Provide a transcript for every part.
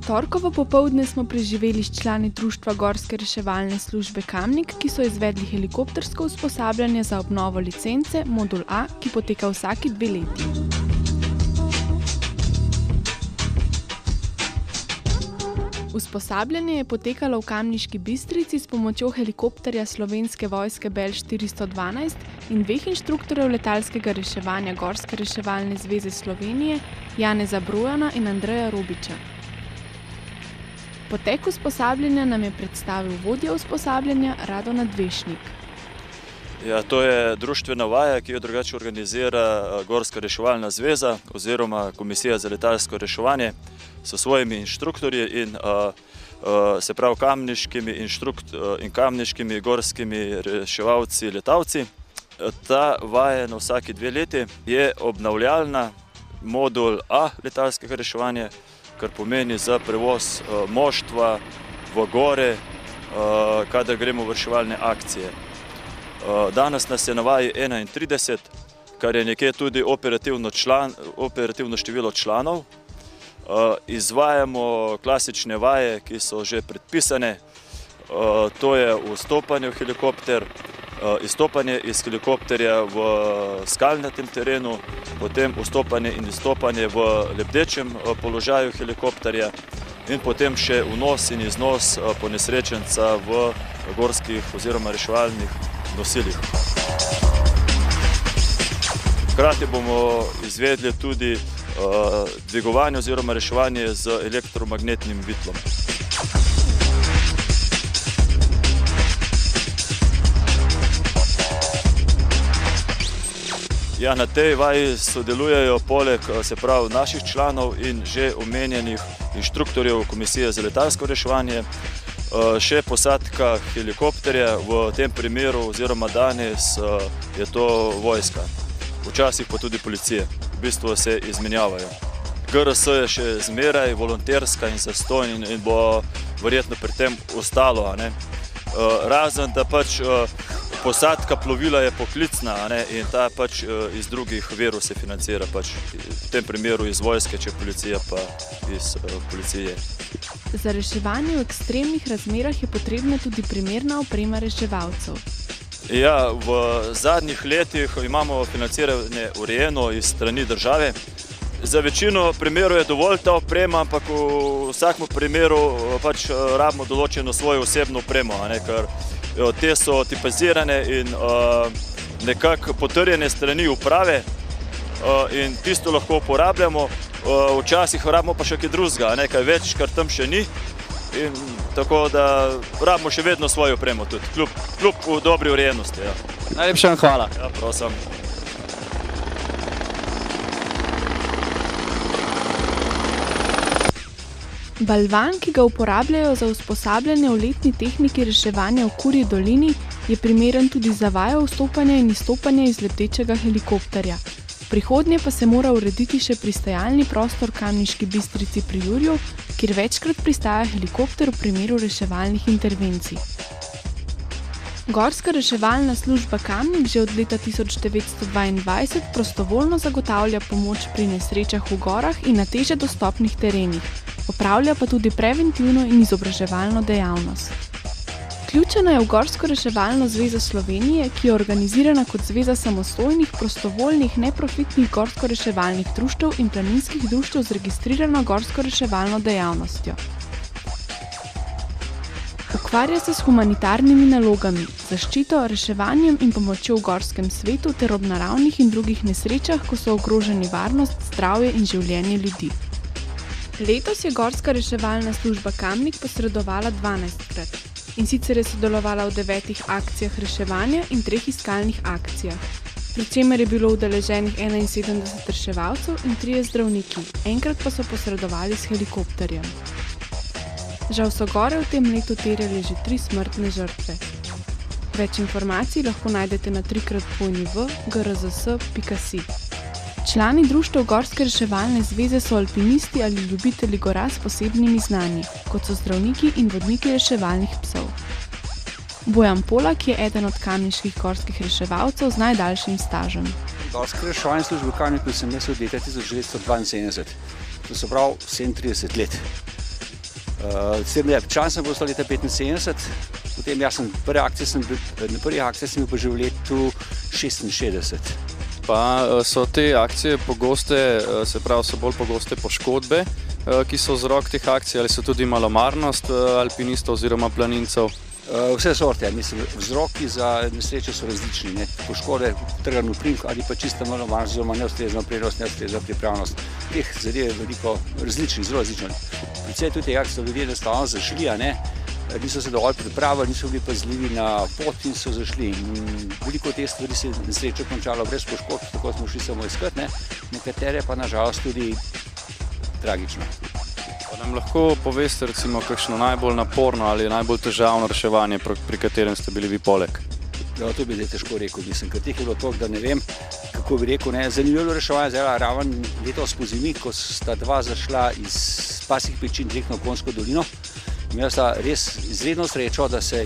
Torkovo popoldne smo preživeli s člani društva Gorske reševalne službe Kamnik, ki so izvedli helikoptersko usposabljanje za obnovo licence Modul A, ki poteka vsaki 2 leti. Usposabljanje je potekalo v Kamniški Bistrici s pomočjo helikopterja Slovenske vojske Bell 412 in 2 inštruktorjev letalskega reševanja Gorske reševalne zveze Slovenije, Janeza Brojana in Andreja Robiča. Potek usposabljanja nam je predstavil vodja usposabljanja Rado Nadvešnik. Ja, to je društvena vaja, ki jo drugače organizira Gorska reševalna zveza oziroma Komisija za letalsko reševanje s svojimi inštruktorji in se pravi kamniškimi gorskimi reševalci letalci. Ta vaja na vsaki 2 leti je obnavljalna modul A letalskega reševanja, kar pomeni za prevoz moštva v gore, kadar gremo v reševalne akcije. Danes nas je na vaji 31, kar je nekje tudi operativno število članov. Izvajamo klasične vaje, ki so že predpisane. To je vstopanje v helikopter, izstopanje iz helikopterja v skalnatem terenu, potem vstopanje in izstopanje v lebdečem položaju helikopterja in potem še vnos in iznos ponesrečenca v gorskih oziroma reševalnih nosilih. Hkrati bomo izvedli tudi dvigovanje oziroma reševanje z elektromagnetnim vitlom. Ja, na tej vaji sodelujejo poleg naših članov in že omenjenih inštruktorjev Komisije za letalsko reševanje še posadka helikopterja, v tem primeru oziroma danes je to vojska, včasih pa tudi policija. V bistvu se izmenjavajo. GRS je še zmeraj volonterska in zastonj in bo verjetno pri tem ostalo. Razen, da pač posadka plovila je poklicna in ta pač iz drugih virov se financira, pač v tem primeru iz vojske, če policija pa iz policije. Za reševanje v ekstremnih razmerah je potrebna tudi primerna oprema reševalcev. Ja, v zadnjih letih imamo financiranje urejeno iz strani države. Za večino primerov je dovolj ta oprema, ampak v vsakem primeru pač rabimo določeno svojo osebno opremo, ker te so tipizirane in nekako potrjene strani uprave in tisto lahko uporabljamo. Včasih rabimo pa še kaj drugega, nekaj več, kar tam še ni. In tako da rabimo še vedno svojo opremo tudi, kljub v dobri urejenosti. Ja. Najlepša vam hvala. Ja, prosim. Balvan, ki ga uporabljajo za usposabljanje v letni tehniki reševanja v Kurji dolini, je primeren tudi za vajo vstopanja in izstopanja iz lebdečega helikopterja. V prihodnje pa se mora urediti še pristajalni prostor v Kamniški Bistrici pri Jurju, kjer večkrat pristaja helikopter v primeru reševalnih intervencij. Gorska reševalna služba Kamnik že od leta 1922 prostovoljno zagotavlja pomoč pri nesrečah v gorah in na težje dostopnih terenih, opravlja pa tudi preventivno in izobraževalno dejavnost. Vključena je v Gorsko reševalno zvezo Slovenije, ki je organizirana kot zveza samostojnih, prostovoljnih, neprofitnih gorsko reševalnih društev in planinskih društev z registrirano gorsko reševalno dejavnostjo. Ukvarja se s humanitarnimi nalogami, zaščito, reševanjem in pomočjo v gorskem svetu ter ob naravnih in drugih nesrečah, ko so ogroženi varnost, zdravje in življenje ljudi. Letos je Gorska reševalna služba Kamnik posredovala 12-krat. In sicer je sodelovala v 9 akcijah reševanja in 3 iskalnih akcijah, pri čemer je bilo udeleženih 71 reševalcev in 3 zdravniki, enkrat pa so posredovali s helikopterjem. Žal so gore v tem letu terjale že 3 smrtne žrtve. Več informacij lahko najdete na www.grzs.si. Člani društev Gorske reševalne zveze so alpinisti ali ljubitelji gora s posebnimi znanji, kot so zdravniki in vodniki reševalnih psov. Bojan Polak je eden od kamniških gorskih reševalcev z najdaljšim stažem. Gorske reševalne službe v Kamniku sem jaz od leta 1972, to se pravi 37 let. Član sem postal leta 75, potem na prvi akciji sem bil pa že v letu 66. Pa so te akcije pogoste, se pravi, so bolj pogoste poškodbe, ki so vzrok teh akcij, ali so tudi malomarnost alpinistov oziroma planincev? Vse sorte, mislim, vzroki za nesreče so različni, ne? Poškode, trgan utrink ali pa čista malomarnost oziroma neustrezna opremljenost, neustrezna pripravljenost. Teh zadev je veliko različnih, zelo različnih. Predvsej tudi tega, so ljudje enostavno zašli, a ne? Niso se dovolj pripravili, niso bili pazljivi na pot in so zašli. Veliko teh stvari se je nesrečo končalo brez poškodb, tako smo šli samo iskat, ne? Nekatere pa nažalost tudi tragično. Pa nam lahko poveste recimo kakšno najbolj naporno ali najbolj težavno reševanje, pri katerem ste bili vi poleg? Ja, to bi zdaj težko rekel, mislim, ker teh je bilo toliko, da ne vem, kako bi rekel, ne. Zanimivo reševanje zdaj raven letos pozimi, ko sta dva zašla iz Pasjih pečin direktno v Konjsko dolino. Imela sta res izredno srečo, da se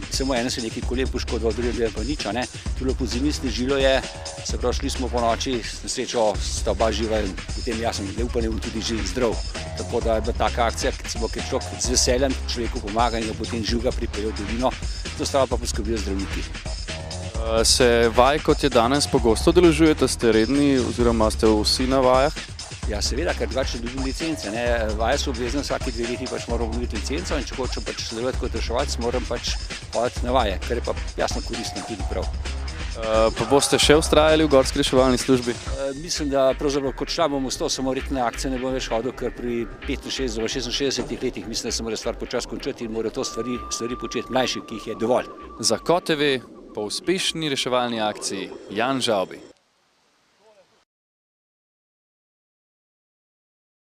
samo eno se nekaj kolen poškodoval, drugi pa nič, ne. Tudi po zimi snežilo je, se pravi, šli smo po noči, na srečo sta oba živa in potem jaz sem upanje tudi že zdrav. Tako da je bila taka akcija, ker človek z veseljem človeku pomaga in ga potem živega pripelje v dolino, to ostalo pa poskrbijo zdravniki. Se vaj, kot je danes, pogosto udeležujete, ste redni oziroma ste vsi na vajah? Ja, seveda, ker drugače dobim licence, ne. Vaje so obvezne, vsaki 2 leti pač moram obnoviti licenco in če hočem pač sodelovati kot reševalec, moram pač hoditi na vaje, kar je pa jasno koristno tudi prav. Pa boste še vztrajali v gorski reševalni službi? Mislim, da pravzaprav kot član bom ostal samo redne akcije, ne bom več hodil, ker pri 65 ali 66 letih mislim, da se mora stvar počasi končati in mora to stvari početi mlajši, ki jih je dovolj. Za KOTV po uspešni reševalni akciji Jan Žavbi.